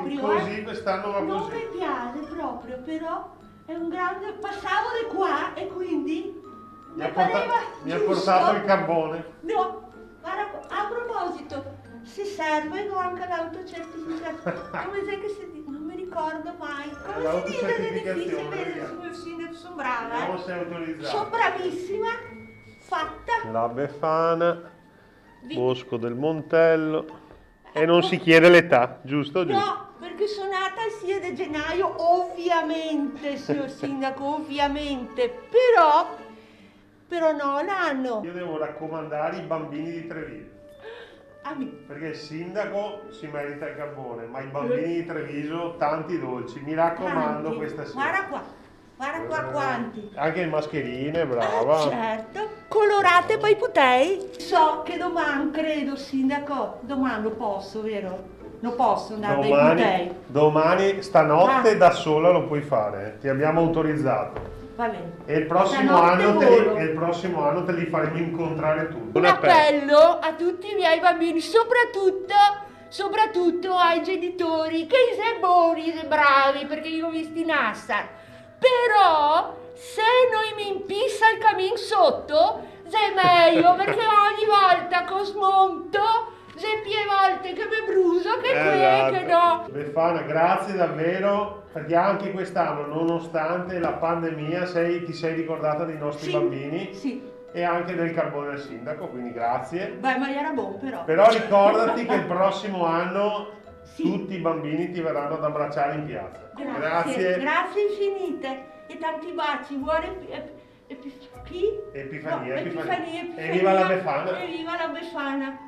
proprio. Così quest'anno va Non così. mi piace proprio, però è un grande. Passavo di qua e quindi Mi mi ha porta- pareva mi ha giusto. portato il carbone. No, guarda, a proposito, se serve ho anche l'autocertificazione. Come sai che si dice? Non mi ricordo mai. Come si dice l'edificio? L'autocertificazione, Vedi, vediamo. signor sindaco, sono brava. Vediamo se è autorizzato. Sono bravissima. Fatta. La Befana, Vi- Bosco del Montello. E non si chiede l'età, giusto? Giusto. No, perché sono nata il 6 di gennaio, ovviamente, signor sindaco, ovviamente. Però no, l'anno. Io devo raccomandare i bambini di Treviso. Perché il sindaco si merita il carbone, ma i bambini di Treviso tanti dolci. Mi raccomando Tanti. questa sera. Guarda qua quanti. Anche mascherine, brava. Certo, colorate poi potei. So che domani, credo, sindaco, domani lo posso, vero? Lo posso andare dai potei. Domani, stanotte Ah. da sola lo puoi fare, ti abbiamo autorizzato. Va bene. E il prossimo Stanotte anno volo. te li faremo incontrare tutti. Un appello a tutti i miei bambini, soprattutto ai genitori, che sei buoni, sei bravi, perché io ho visto in Assar. Però, se non mi impissa il cammin sotto, è meglio, perché ogni volta che smonto, c'è più volte che mi brucio, che qui, che no. Befana, grazie davvero, perché anche quest'anno, nonostante la pandemia, ti sei ricordata dei nostri bambini. Sì. E anche del carbone al sindaco, quindi grazie. Beh, ma era buono però. Però ricordati che il prossimo anno Sì. tutti i bambini ti verranno ad abbracciare in piazza. Grazie infinite e tanti baci, buone chi? Epifania, No, Epifania. Epifania. E viva la Befana. E viva la Befana.